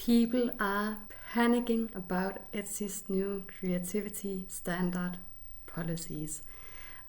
People are panicking about Etsy's new creativity standard policies.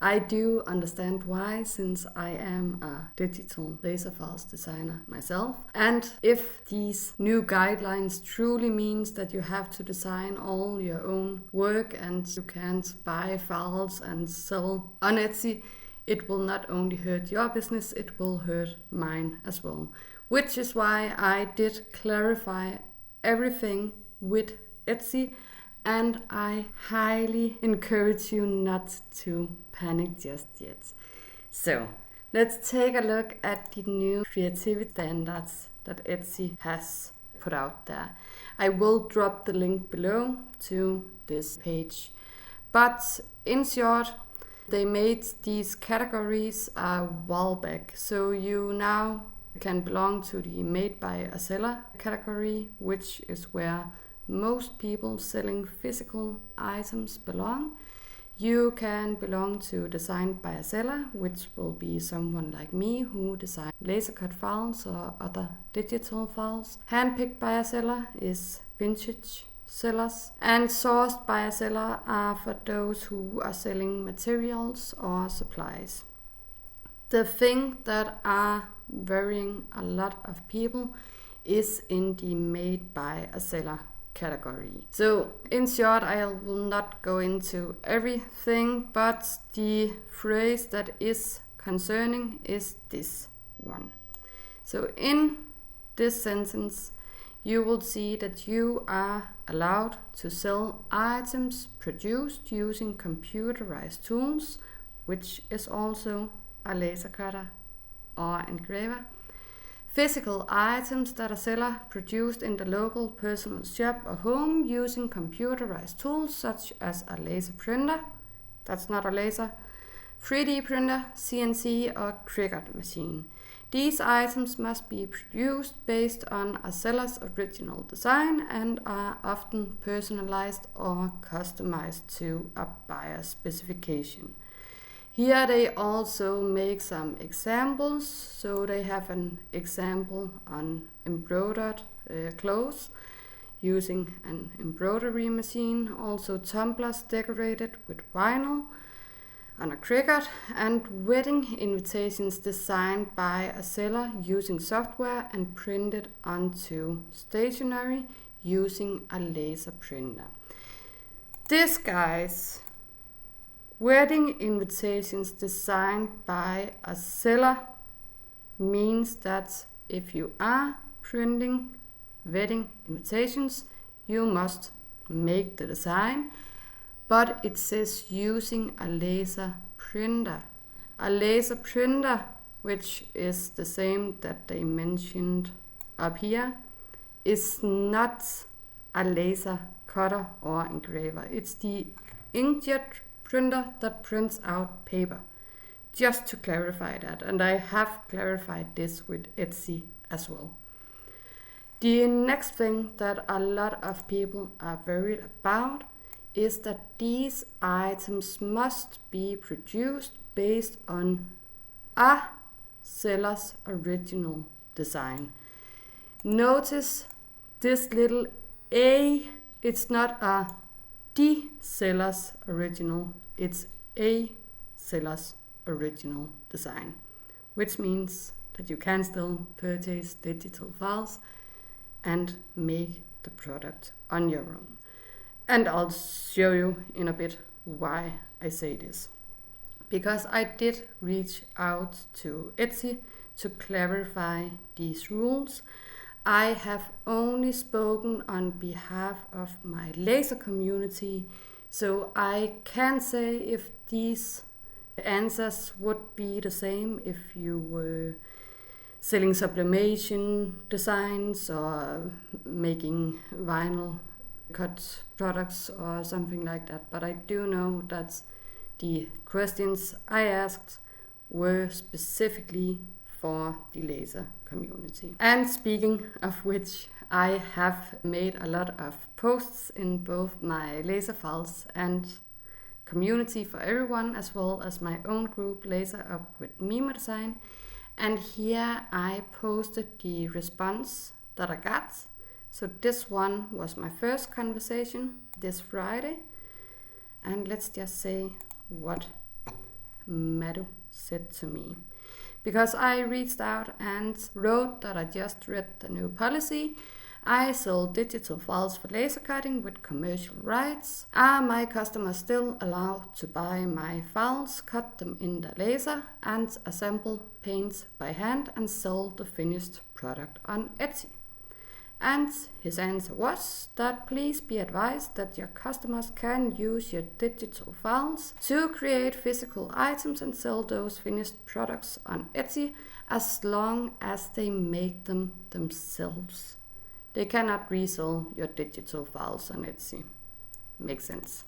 I do understand why, since I am a digital laser files designer myself. And if these new guidelines truly means that you have to design all your own work and you can't buy files and sell on Etsy, it will not only hurt your business, it will hurt mine as well. Which is why I did clarify everything with Etsy, and I highly encourage you not to panic just yet. So let's take a look at the new creativity standards that Etsy has put out there. I will drop the link below to this page. But in short, they made these categories a while back. So you now can belong to the Made by a Seller category, which is where most people selling physical items belong. You can belong to Designed by a Seller, which will be someone like me who designs laser cut files or other digital files. Handpicked by a Seller is vintage sellers, and sourced by a seller are for those who are selling materials or supplies. The thing that are worrying a lot of people is in the Made by a Seller category. So in short, I will not go into everything, but the phrase that is concerning is this one. So in this sentence, you will see that you are allowed to sell items produced using computerized tools, which is also a laser cutter or engraver. Physical items that a seller produced in the local personal shop or home using computerized tools such as a laser printer, that's not a laser, 3D printer, CNC or Cricut machine. These items must be produced based on a seller's original design and are often personalized or customized to a buyer's specification. Here they also make some examples. So they have an example on embroidered clothes using an embroidery machine, also tumblers decorated with vinyl on a Cricut, and wedding invitations designed by a seller using software and printed onto stationery using a laser printer. This, guys, wedding invitations designed by a seller means that if you are printing wedding invitations, you must make the design, but it says using a laser printer. A laser printer, which is the same that they mentioned up here, is not a laser cutter or engraver. It's the inkjet printer that prints out paper. Just to clarify that, and I have clarified this with Etsy as well. The next thing that a lot of people are worried about is that these items must be produced based on a seller's original design. Notice this little A, it's not a the seller's original, it's a seller's original design, which means that you can still purchase digital files and make the product on your own. And I'll show you in a bit why I say this. Because I did reach out to Etsy to clarify these rules. I have only spoken on behalf of my laser community, so I can't say if these answers would be the same if you were selling sublimation designs or making vinyl cut products or something like that. But I do know that the questions I asked were specifically for the laser community. And speaking of which, I have made a lot of posts in both my laser files and community for everyone, as well as my own group Laser Up with MiMo Design. And here I posted the response that I got. So this one was my first conversation this Friday. And let's just say what Madu said to me. Because I reached out and wrote that I just read the new policy. I sell digital files for laser cutting with commercial rights. Are my customers still allowed to buy my files, cut them in the laser, and assemble paints by hand and sell the finished product on Etsy? And his answer was that please be advised that your customers can use your digital files to create physical items and sell those finished products on Etsy as long as they make them themselves. They cannot resell your digital files on Etsy. Makes sense.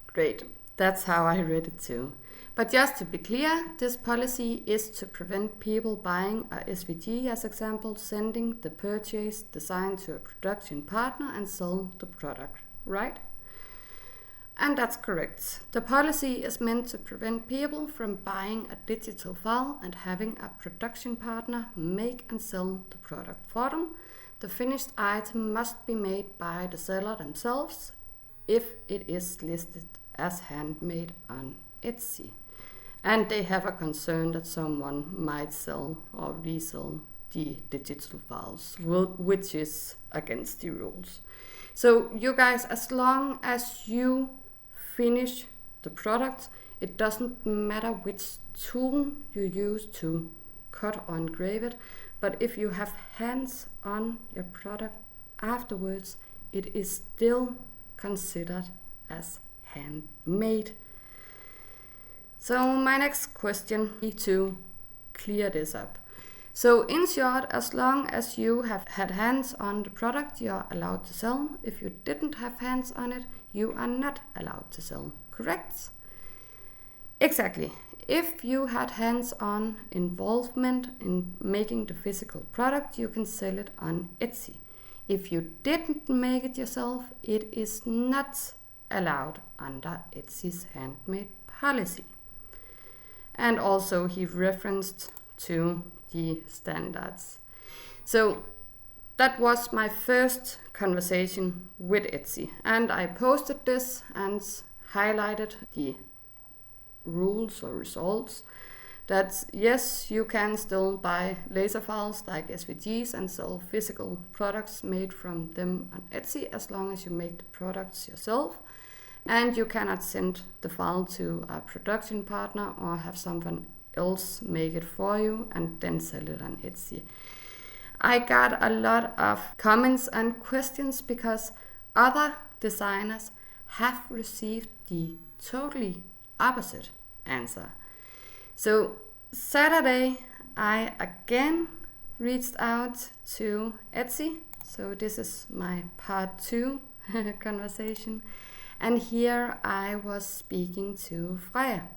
Great. That's how I read it too. But just to be clear, this policy is to prevent people buying a SVG, as example, sending the purchase design to a production partner and sell the product, right? And that's correct. The policy is meant to prevent people from buying a digital file and having a production partner make and sell the product for them. The finished item must be made by the seller themselves if it is listed as handmade on Etsy. And they have a concern that someone might sell or resell the digital files, which is against the rules. So you guys, as long as you finish the product, it doesn't matter which tool you use to cut or engrave it, but if you have hands on your product afterwards, it is still considered as handmade. So my next question is to clear this up. So in short, as long as you have had hands on the product, you are allowed to sell. If you didn't have hands on it, you are not allowed to sell, correct? Exactly. If you had hands-on involvement in making the physical product, you can sell it on Etsy. If you didn't make it yourself, it is not allowed under Etsy's handmade policy. And also he referenced to the standards. So that was my first conversation with Etsy, and I posted this and highlighted the rules or results that yes, you can still buy laser files like SVGs and sell physical products made from them on Etsy as long as you make the products yourself. And you cannot send the file to a production partner or have someone else make it for you and then sell it on Etsy. I got a lot of comments and questions because other designers have received the totally opposite answer. So Saturday, I again reached out to Etsy. So this is my part 2 conversation. And here I was speaking to Freya.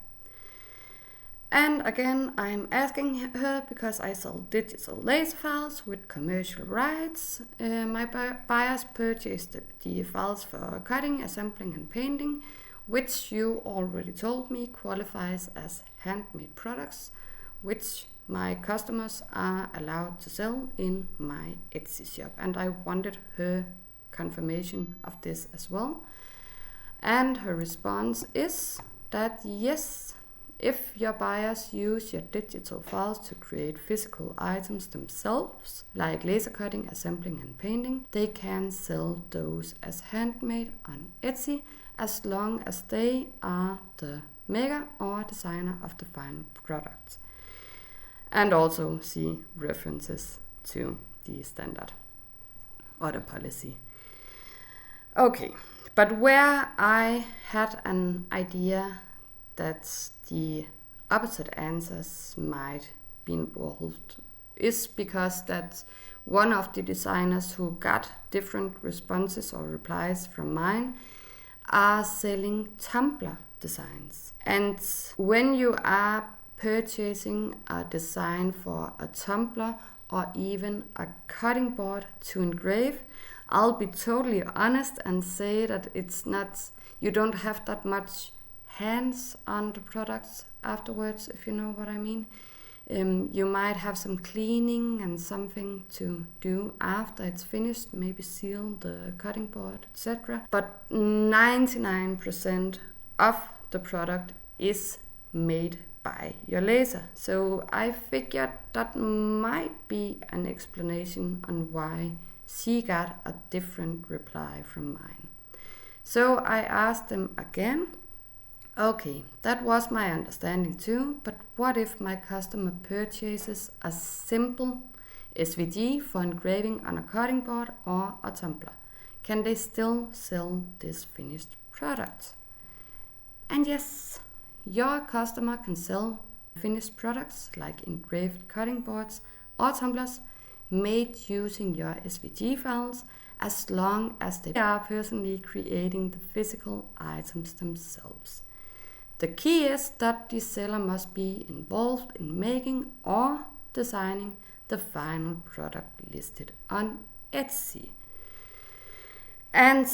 And again, I'm asking her because I sell digital laser files with commercial rights. My buyers purchased the files for cutting, assembling and painting, which you already told me qualifies as handmade products, which my customers are allowed to sell in my Etsy shop. And I wanted her confirmation of this as well. And her response is that yes, if your buyers use your digital files to create physical items themselves, like laser cutting, assembling and painting, they can sell those as handmade on Etsy as long as they are the maker or designer of the final product. And also see references to the standard or the policy. Okay. But where I had an idea that the opposite answers might be involved is because that one of the designers who got different responses or replies from mine are selling tumbler designs. And when you are purchasing a design for a tumbler or even a cutting board to engrave, I'll be totally honest and say that it's not, you don't have that much hands on the products afterwards, if you know what I mean. You might have some cleaning and something to do after it's finished, maybe seal the cutting board, etc. But 99% of the product is made by your laser. So I figured that might be an explanation on why she got a different reply from mine. So I asked them again, okay, that was my understanding too, but what if my customer purchases a simple SVG for engraving on a cutting board or a tumbler? Can they still sell this finished product? And yes, your customer can sell finished products like engraved cutting boards or tumblers made using your SVG files, as long as they are personally creating the physical items themselves. The key is that the seller must be involved in making or designing the final product listed on Etsy. And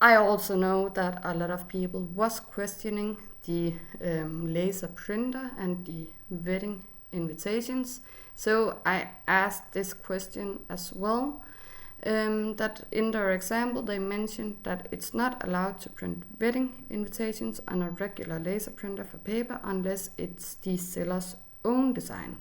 I also know that a lot of people was questioning the laser printer and the wedding invitations. So I asked this question as well. That in their example they mentioned that it's not allowed to print wedding invitations on a regular laser printer for paper unless it's the seller's own design.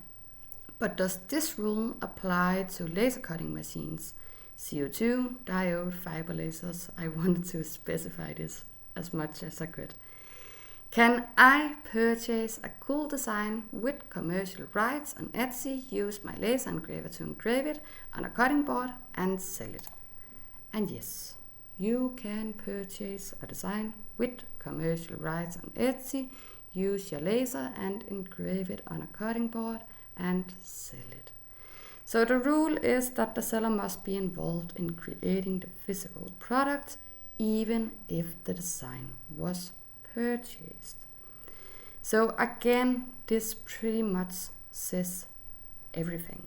But does this rule apply to laser cutting machines? CO2, diode, fiber lasers? I wanted to specify this as much as I could. Can I purchase a cool design with commercial rights on Etsy, use my laser engraver to engrave it on a cutting board and sell it? And yes, you can purchase a design with commercial rights on Etsy, use your laser and engrave it on a cutting board and sell it. So the rule is that the seller must be involved in creating the physical product, even if the design was purchased. So again, this pretty much says everything.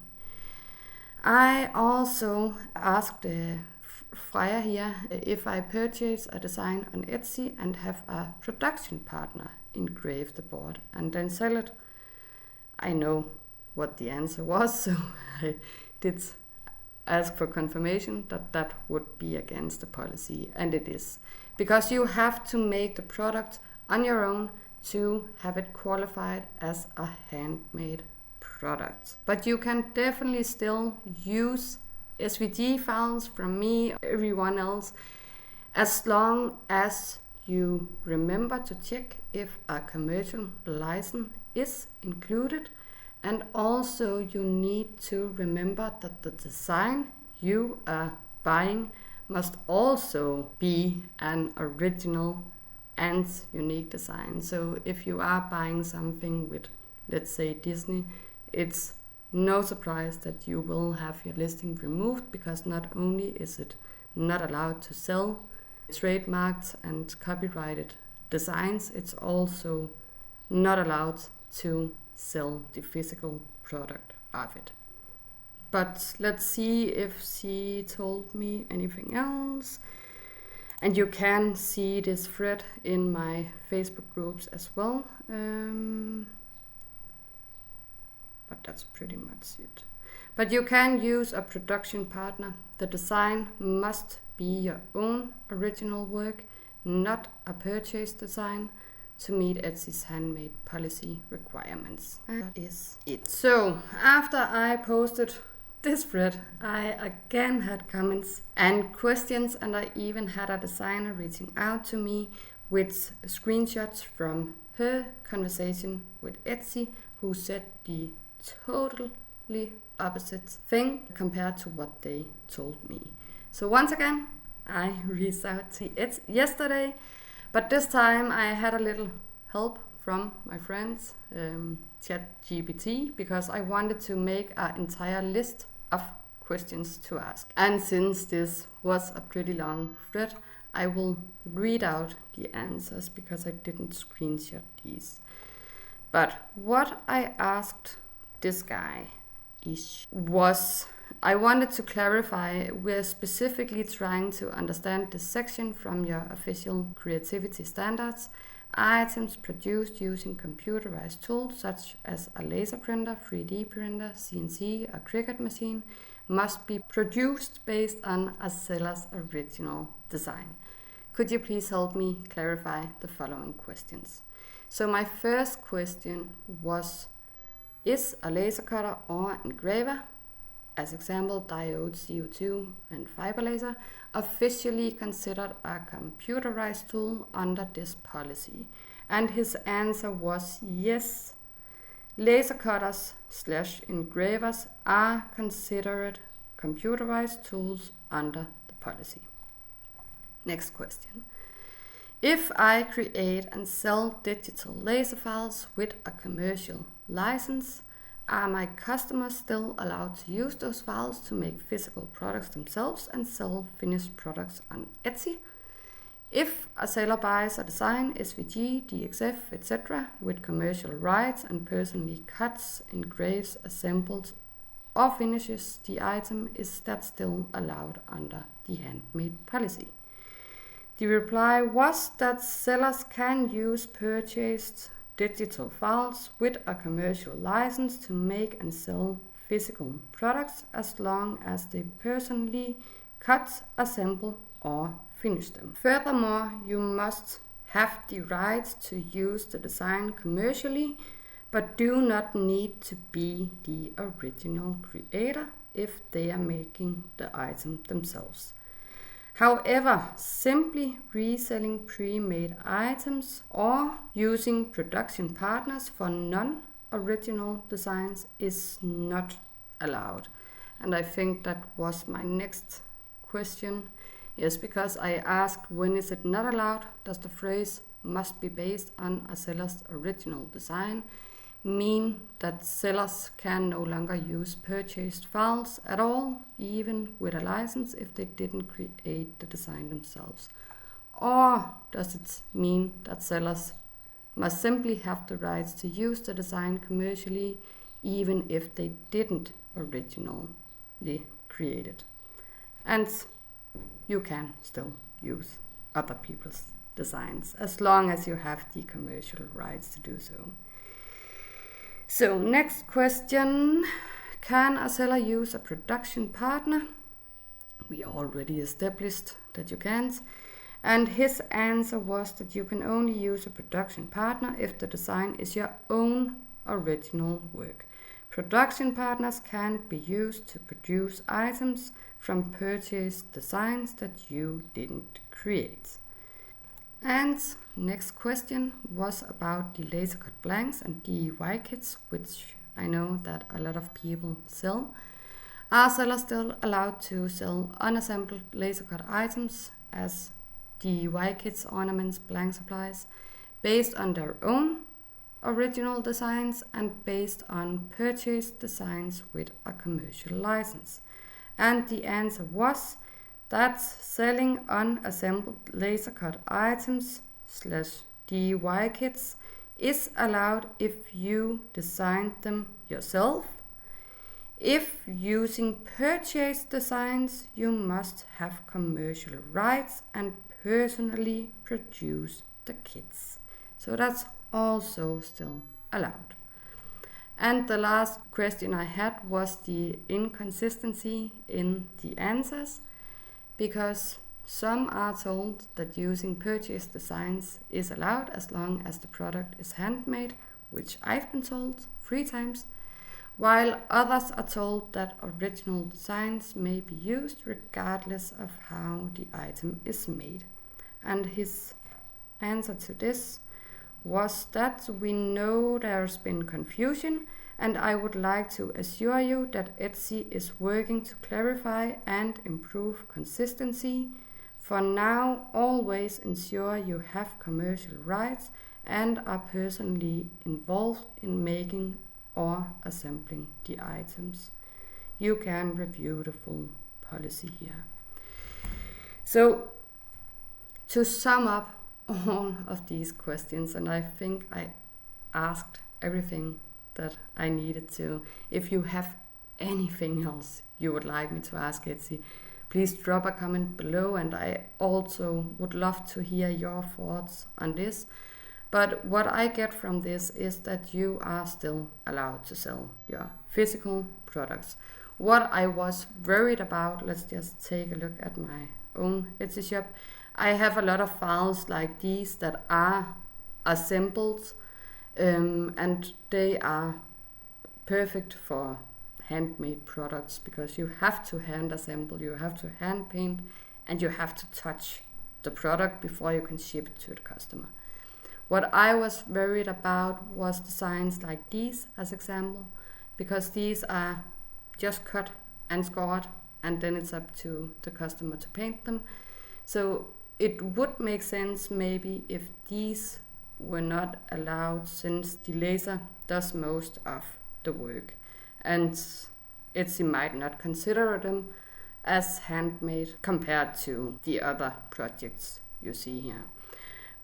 I also asked Freya here if I purchase a design on Etsy and have a production partner engrave the board and then sell it. I know what the answer was, so I did ask for confirmation that that would be against the policy, and it is. Because you have to make the product on your own to have it qualified as a handmade product. But you can definitely still use SVG files from me, everyone else, as long as you remember to check if a commercial license is included. And also you need to remember that the design you are buying must also be an original and unique design. So if you are buying something with, let's say, Disney, it's no surprise that you will have your listing removed, because not only is it not allowed to sell trademarked and copyrighted designs, it's also not allowed to sell the physical product of it. But let's see if she told me anything else. And you can see this thread in my Facebook groups as well. But that's pretty much it. But you can use a production partner. The design must be your own original work, not a purchase design, to meet Etsy's handmade policy requirements. And that is it. So after I posted this thread, I again had comments and questions, and I even had a designer reaching out to me with screenshots from her conversation with Etsy, who said the totally opposite thing compared to what they told me. So once again, I reached out to Etsy yesterday, but this time I had a little help from my friends, ChatGPT, because I wanted to make an entire list of questions to ask. And since this was a pretty long thread, I will read out the answers because I didn't screenshot these. But what I asked this guy was, I wanted to clarify, we're specifically trying to understand this section from your official creativity standards. items produced using computerized tools such as a laser printer, 3D printer, CNC, or Cricut machine must be produced based on a seller's original design. Could you please help me clarify the following questions? So my first question was, is a laser cutter or engraver, as example diode, CO2 and fiber laser, officially considered a computerized tool under this policy? And his answer was yes. Laser cutters / engravers are considered computerized tools under the policy. Next question. If I create and sell digital laser files with a commercial license, are my customers still allowed to use those files to make physical products themselves and sell finished products on Etsy? If a seller buys a design, SVG, DXF, etc. with commercial rights and personally cuts, engraves, assembles or finishes the item, is that still allowed under the Handmade policy? The reply was that sellers can use purchased digital files with a commercial license to make and sell physical products as long as they personally cut, assemble or finish them. Furthermore, you must have the right to use the design commercially, but do not need to be the original creator if they are making the item themselves. However, simply reselling pre-made items or using production partners for non-original designs is not allowed. And I think that was my next question. Yes, because I asked, when is it not allowed? Does the phrase must be based on a seller's original design mean that sellers can no longer use purchased files at all, even with a license, if they didn't create the design themselves? Or does it mean that sellers must simply have the rights to use the design commercially, even if they didn't originally create it? And you can still use other people's designs as long as you have the commercial rights to do so. So next question, can a seller use a production partner? We already established that you can't. And his answer was that you can only use a production partner if the design is your own original work. Production partners can be used to produce items from purchased designs that you didn't create. And next question was about the laser cut blanks and DIY kits, which I know that a lot of people sell. Are sellers still allowed to sell unassembled laser cut items as DIY kits, ornaments, blank supplies, based on their own original designs and based on purchased designs with a commercial license? And the answer was that selling unassembled laser cut items / DIY kits is allowed if you designed them yourself. If using purchased designs, you must have commercial rights and personally produce the kits. So that's also still allowed. And the last question I had was the inconsistency in the answers, because some are told that using purchased designs is allowed as long as the product is handmade, which I've been told 3 times, while others are told that original designs may be used regardless of how the item is made. And his answer to this was that we know there's been confusion, and I would like to assure you that Etsy is working to clarify and improve consistency. For now, always ensure you have commercial rights and are personally involved in making or assembling the items. You can review the full policy here. So, to sum up all of these questions, and I think I asked everything that I needed to. If you have anything else you would like me to ask Etsy, please drop a comment below, and I also would love to hear your thoughts on this. But what I get from this is that you are still allowed to sell your physical products. What I was worried about, let's just take a look at my own Etsy shop. I have a lot of files like these that are assembled, and they are perfect for handmade products because you have to hand assemble, you have to hand paint, and you have to touch the product before you can ship it to the customer. What I was worried about was designs like these as example, because these are just cut and scored, and then it's up to the customer to paint them. So it would make sense maybe if these were not allowed, since the laser does most of the work, and Etsy might not consider them as handmade compared to the other projects you see here.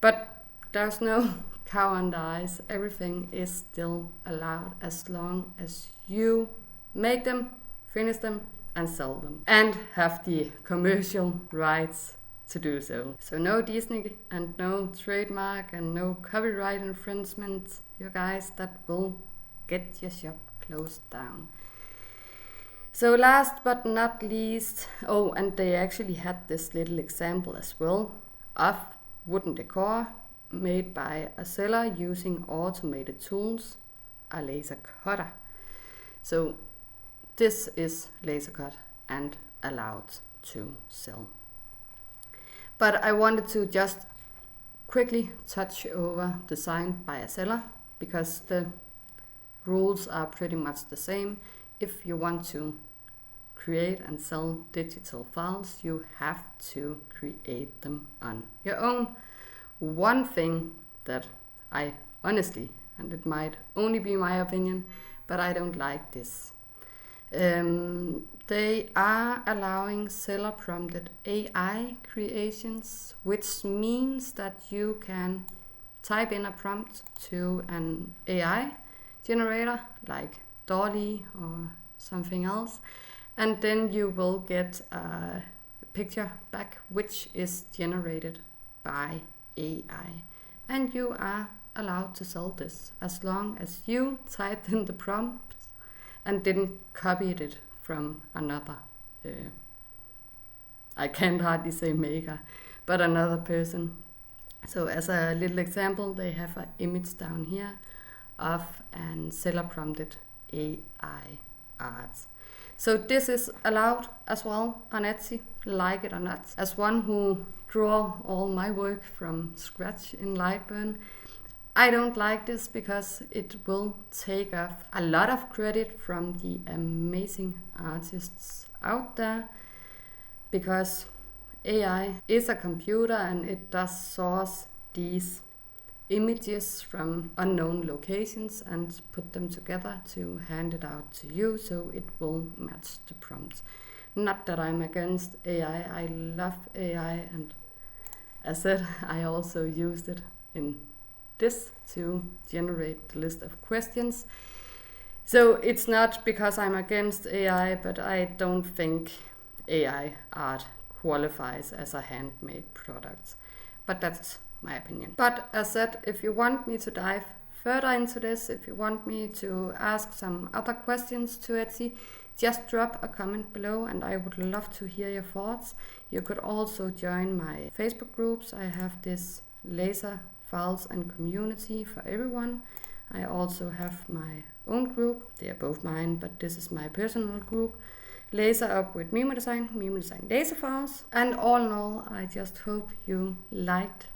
But there's no cow on the ice. Everything is still allowed as long as you make them, finish them, and sell them, and have the commercial rights to do so. So no Disney and no trademark and no copyright infringement, you guys, that will get your shop closed down. So last but not least, oh, and they actually had this little example as well of wooden decor made by a seller using automated tools, a laser cutter. So this is laser cut and allowed to sell. But I wanted to just quickly touch over design by a seller, because the rules are pretty much the same. If you want to create and sell digital files, you have to create them on your own. One thing that I honestly, and it might only be my opinion, but I don't like this. They are allowing seller prompted AI creations, which means that you can type in a prompt to an AI generator like Dolly or something else, and then you will get a picture back which is generated by AI, and you are allowed to sell this as long as you typed in the prompt and didn't copy it from another, I can't hardly say maker, but another person. So as a little example, they have an image down here of an seller prompted AI art. So this is allowed as well on Etsy, like it or not. As one who draw all my work from scratch in Lightburn, I don't like this because it will take off a lot of credit from the amazing artists out there, because AI is a computer and it does source these images from unknown locations and put them together to hand it out to you, so it will match the prompts. Not that I'm against AI, I love AI, and as said, I also used it in this to generate the list of questions. So it's not because I'm against AI, but I don't think AI art qualifies as a handmade product. But that's my opinion. But as said, if you want me to dive further into this, if you want me to ask some other questions to Etsy, just drop a comment below and I would love to hear your thoughts. You could also join my Facebook groups. I have this laser files and community for everyone. I also have my own group. They are both mine, but this is my personal group. Laser up with MiMo Design laser files. And all in all, I just hope you liked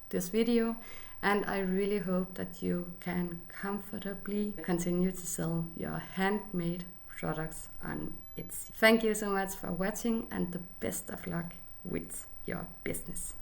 this video, and I really hope that you can comfortably continue to sell your handmade products on Etsy. Thank you so much for watching, and the best of luck with your business.